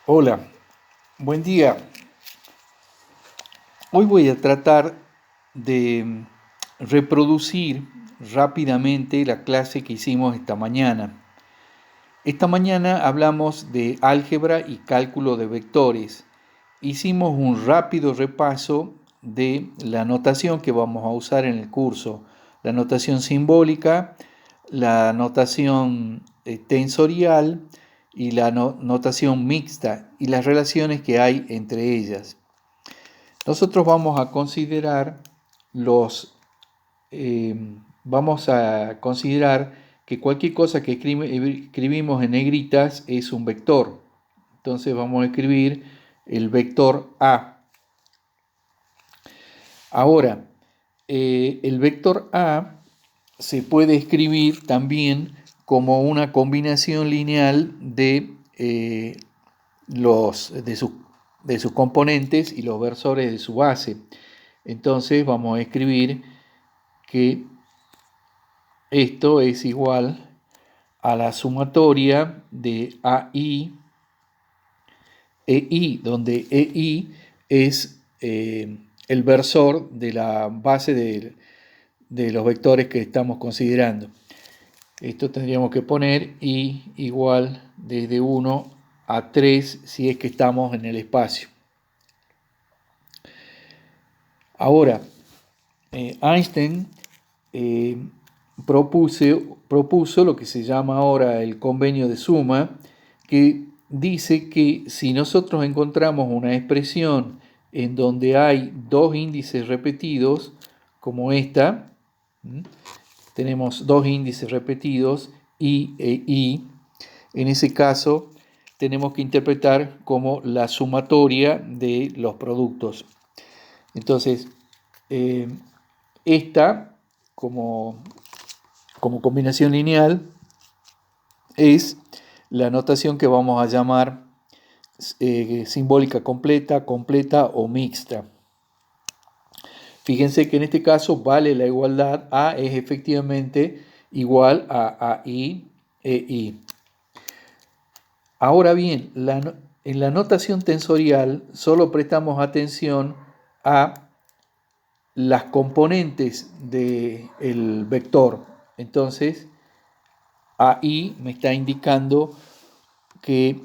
Hola, buen día. Hoy voy a tratar de reproducir rápidamente la clase que hicimos esta mañana. Esta mañana hablamos de álgebra y cálculo de vectores. Hicimos un rápido repaso de la notación que vamos a usar en el curso. La notación simbólica, la notación tensorial y la notación mixta y las relaciones que hay entre ellas. Nosotros vamos a considerar los, vamos a considerar que cualquier cosa que escribimos en negritas es un vector. Entonces vamos a escribir el vector A. Ahora, el vector A se puede escribir también como una combinación lineal de sus componentes y los versores de su base. Entonces vamos a escribir que esto es igual a la sumatoria de AI e I, donde EI es el versor de la base de los vectores que estamos considerando. Esto tendríamos que poner I igual desde 1 a 3 si es que estamos en el espacio. Ahora, Einstein propuso lo que se llama ahora el convenio de suma, que dice que si nosotros encontramos una expresión en donde hay dos índices repetidos, como esta, tenemos dos índices repetidos, I e I, en ese caso tenemos que interpretar como la sumatoria de los productos. Entonces, esta, como combinación lineal, es la notación que vamos a llamar simbólica completa, completa o mixta. Fíjense que en este caso vale la igualdad. A es efectivamente igual a I e I. Ahora bien, en la notación tensorial solo prestamos atención a las componentes del vector. Entonces, AI me está indicando que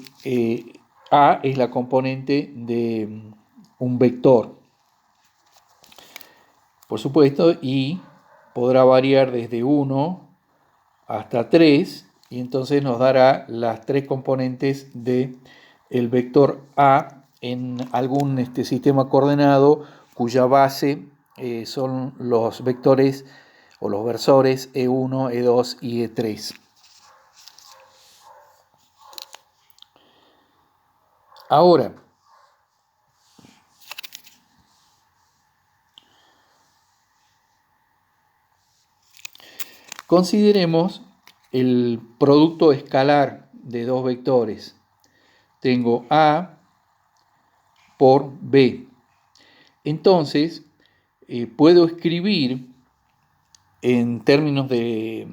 A es la componente de un vector. Por supuesto, I podrá variar desde 1 hasta 3 y entonces nos dará las tres componentes del vector A en algún sistema coordenado cuya base son los vectores o los versores E1, E2 y E3. Ahora, consideremos el producto escalar de dos vectores. Tengo A por B. Entonces, puedo escribir en términos de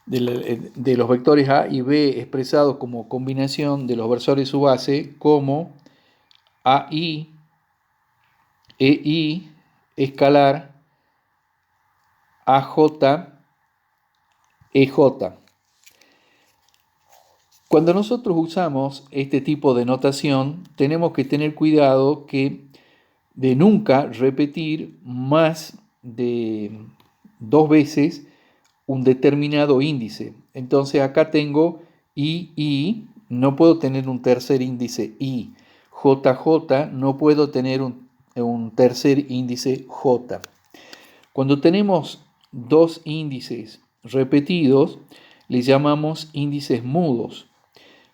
los vectores A y B expresados como combinación de los versores de su base como AI, EI, escalar, AJ, EJ. Cuando nosotros usamos este tipo de notación, tenemos que tener cuidado de nunca repetir más de dos veces un determinado índice. Entonces acá tengo I, no puedo tener un tercer índice I. JJ, no puedo tener un tercer índice J. Cuando tenemos dos índices repetidos, les llamamos índices mudos.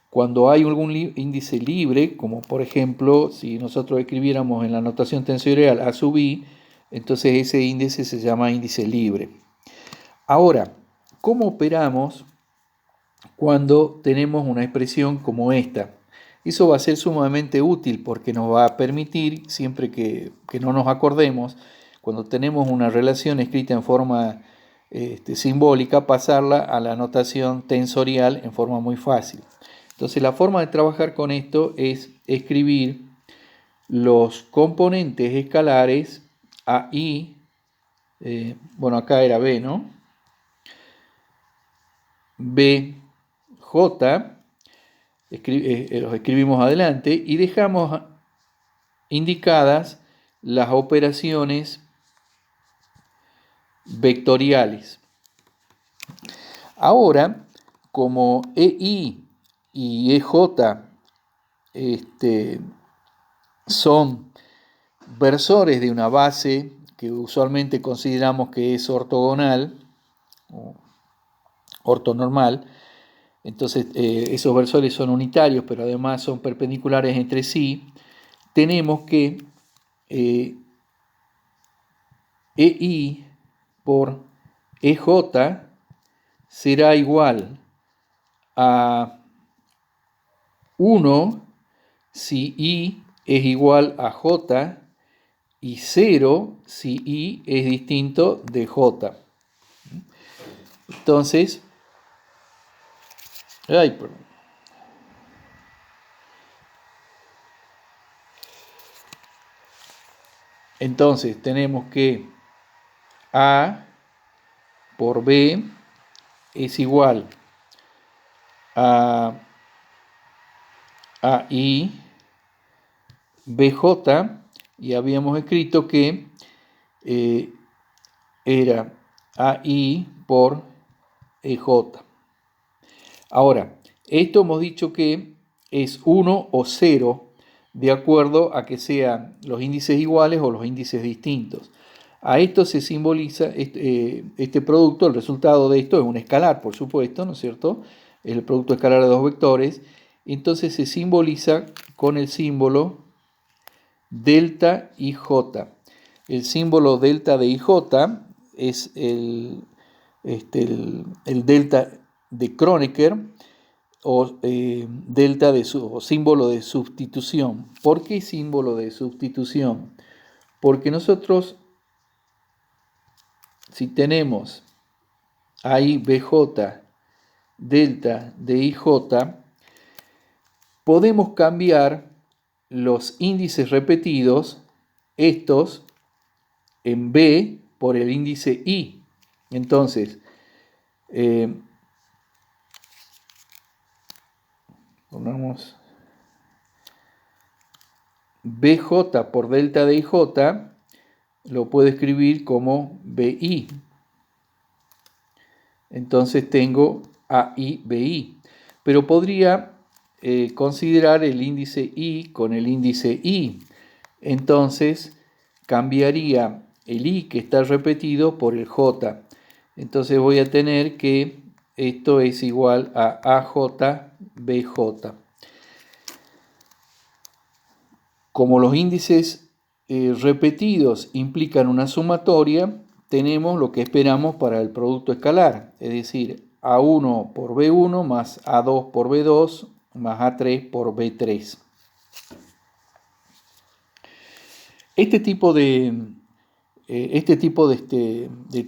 Cuando hay algún índice libre, como por ejemplo, si nosotros escribiéramos en la notación tensorial A sub I, entonces ese índice se llama índice libre. Ahora, ¿cómo operamos cuando tenemos una expresión como esta? Eso va a ser sumamente útil porque nos va a permitir, siempre que no nos acordemos, cuando tenemos una relación escrita en forma simbólica, pasarla a la notación tensorial en forma muy fácil. Entonces la forma de trabajar con esto es escribir los componentes escalares AI, bueno, acá era B, ¿no? B, J, los escribimos adelante y dejamos indicadas las operaciones vectoriales. Ahora, como EI y EJ son versores de una base que usualmente consideramos que es ortogonal o ortonormal, entonces esos versores son unitarios, pero además son perpendiculares entre sí, tenemos que EI por EJ será igual a 1 si I es igual a J y 0 si I es distinto de J. Entonces, entonces tenemos que A por B es igual a AI BJ, y habíamos escrito que era AI por EJ. Ahora, esto hemos dicho que es 1 o 0 de acuerdo a que sean los índices iguales o los índices distintos. A esto se simboliza este producto, el resultado de esto es un escalar, por supuesto, ¿no es cierto? Es el producto escalar de dos vectores. Entonces se simboliza con el símbolo delta IJ. El símbolo delta de IJ es el delta de Kronecker o delta o símbolo de sustitución. ¿Por qué símbolo de sustitución? Porque nosotros, si tenemos ahí BJ delta de IJ, podemos cambiar los índices repetidos, estos, en B por el índice I. Entonces, pongamos BJ por delta de IJ, lo puedo escribir como BI. Entonces tengo AI, BI. Pero podría considerar el índice I con el índice I. Entonces cambiaría el I que está repetido por el J. Entonces voy a tener que esto es igual a AJ, BJ. Como los índices repetidos implican una sumatoria, tenemos lo que esperamos para el producto escalar, es decir, A1 por B1 más A2 por B2 más A3 por B3. Este tipo de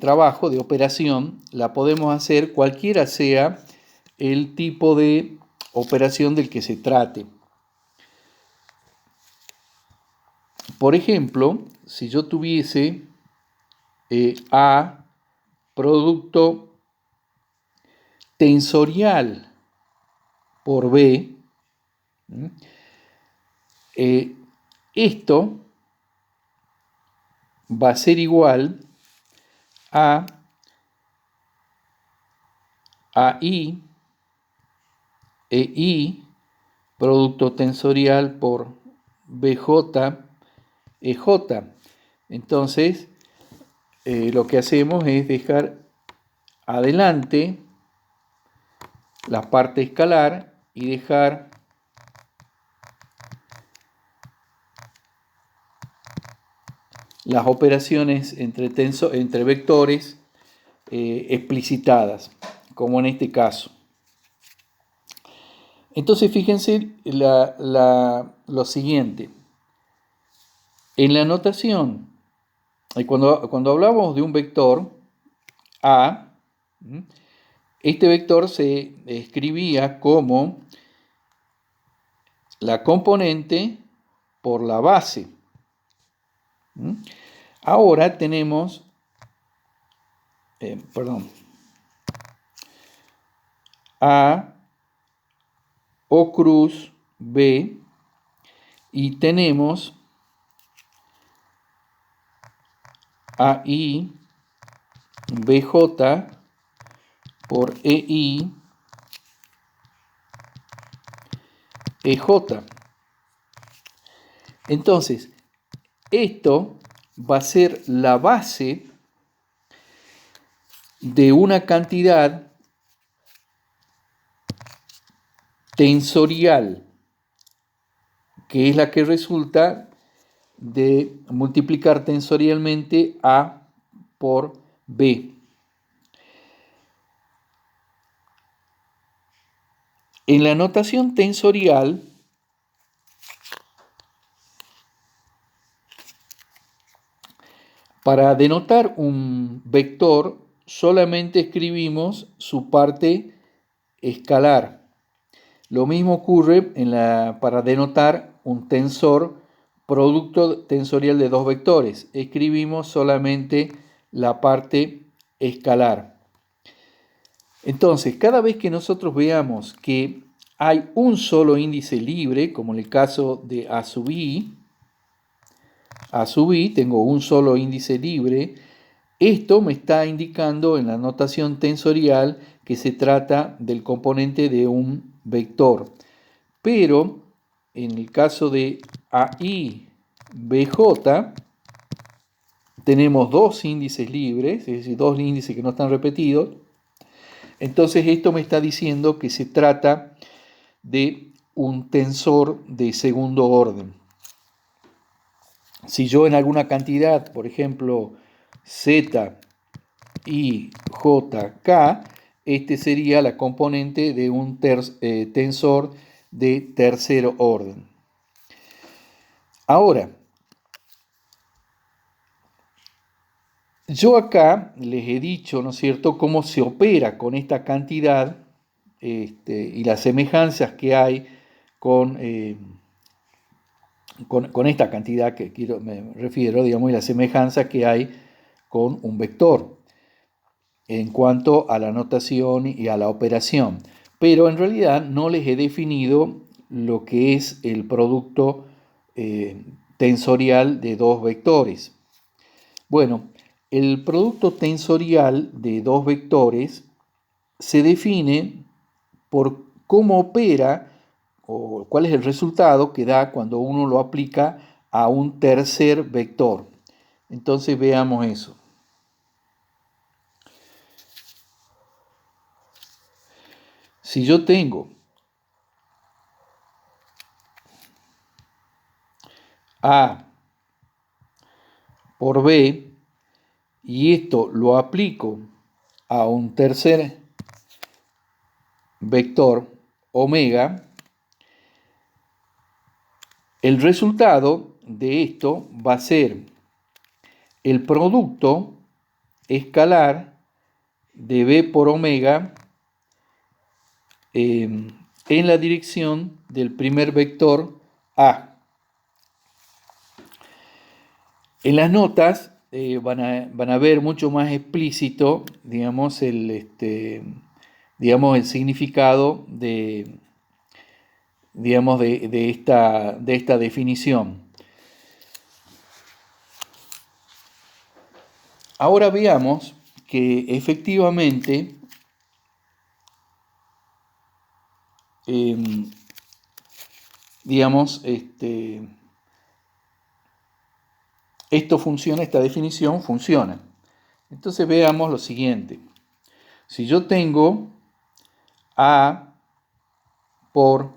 trabajo, de operación, la podemos hacer cualquiera sea el tipo de operación del que se trate. Por ejemplo, si yo tuviese A producto tensorial por B, esto va a ser igual a AI EI producto tensorial por BJ EJ. Entonces, lo que hacemos es dejar adelante la parte escalar y dejar las operaciones entre vectores explicitadas, como en este caso. Entonces, fíjense lo siguiente. En la notación, cuando hablamos de un vector A, este vector se escribía como la componente por la base. ¿Mm? Ahora tenemos, A, O cruz, B, y tenemos AI, BJ por EI, EJ. Entonces, esto va a ser la base de una cantidad tensorial, que es la que resulta de multiplicar tensorialmente A por B. En la notación tensorial, para denotar un vector, solamente escribimos su parte escalar. Lo mismo ocurre para denotar un tensor, producto tensorial de dos vectores. Escribimos solamente la parte escalar. Entonces, cada vez que nosotros veamos que hay un solo índice libre, como en el caso de A sub i, tengo un solo índice libre, esto me está indicando en la notación tensorial que se trata del componente de un vector. Pero en el caso de AI, BJ, tenemos dos índices libres, es decir, dos índices que no están repetidos. Entonces esto me está diciendo que se trata de un tensor de segundo orden. Si yo en alguna cantidad, por ejemplo, Z, I, J, K, este sería la componente de un tensor de tercer orden. Ahora, yo acá les he dicho, ¿no es cierto?, cómo se opera con esta cantidad y las semejanzas que hay con esta cantidad que me refiero, digamos, y las semejanzas que hay con un vector en cuanto a la notación y a la operación. Pero en realidad no les he definido lo que es el producto tensorial de dos vectores. Bueno, el producto tensorial de dos vectores se define por cómo opera o cuál es el resultado que da cuando uno lo aplica a un tercer vector. Entonces veamos eso. Si yo tengo A por B y esto lo aplico a un tercer vector omega, el resultado de esto va a ser el producto escalar de B por omega en la dirección del primer vector A. En las notas van a ver mucho más explícito, digamos, el significado de esta definición. Ahora veamos que efectivamente esto funciona, esta definición funciona. Entonces veamos lo siguiente. Si yo tengo A por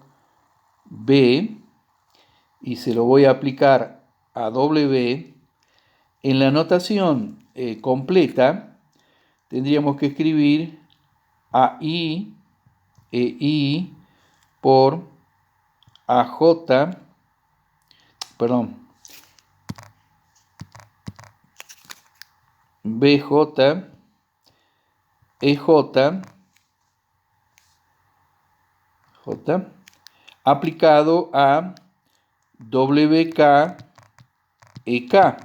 B y se lo voy a aplicar a W, en la notación completa tendríamos que escribir AI EI por AJ, perdón, BJ, EJ, J, aplicado a WK, EK.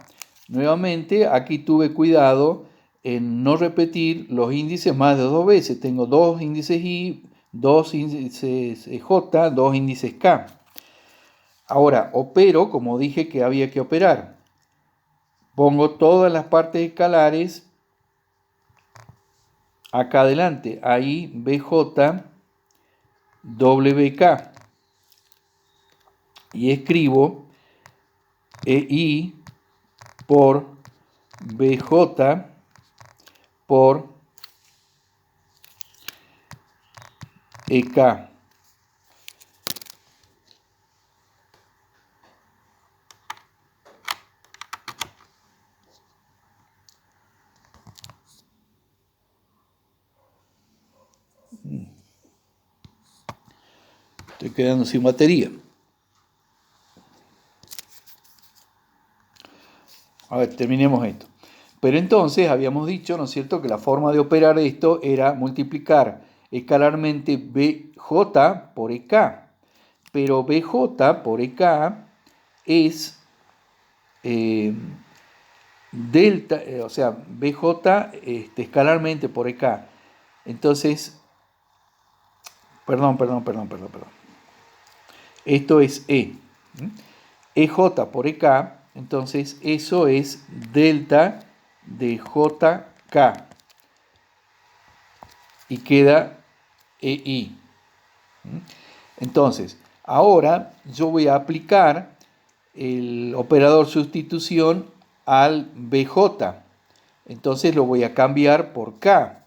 Nuevamente, aquí tuve cuidado en no repetir los índices más de 2 veces. Tengo 2 índices I, 2 índices J, 2 índices K. Ahora, opero como dije que había que operar. Pongo todas las partes escalares acá adelante. Ahí BJ, WK. Y escribo EI por BJ por EK. Estoy quedando sin batería. A ver, terminemos esto. Pero entonces habíamos dicho, ¿no es cierto?, que la forma de operar esto era multiplicar escalarmente BJ por EK. Pero BJ por EK es delta, o sea, BJ escalarmente por EK. Entonces, perdón. Esto es E. EJ por EK, entonces eso es delta de JK. Y queda EI. Entonces, ahora yo voy a aplicar el operador sustitución al BJ. Entonces lo voy a cambiar por K.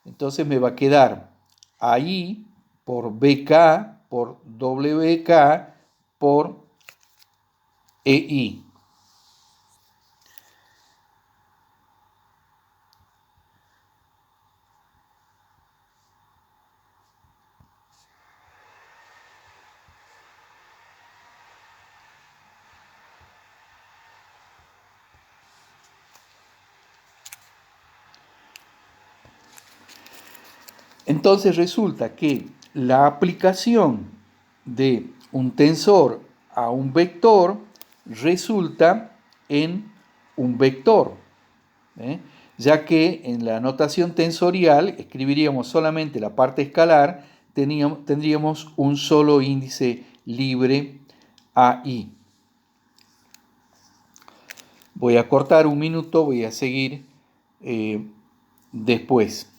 Entonces me va a quedar AI por BK por WK por EI. Entonces resulta que la aplicación de un tensor a un vector resulta en un vector, ya que en la notación tensorial escribiríamos solamente la parte escalar, tendríamos un solo índice libre AI. Voy a cortar un minuto, voy a seguir después.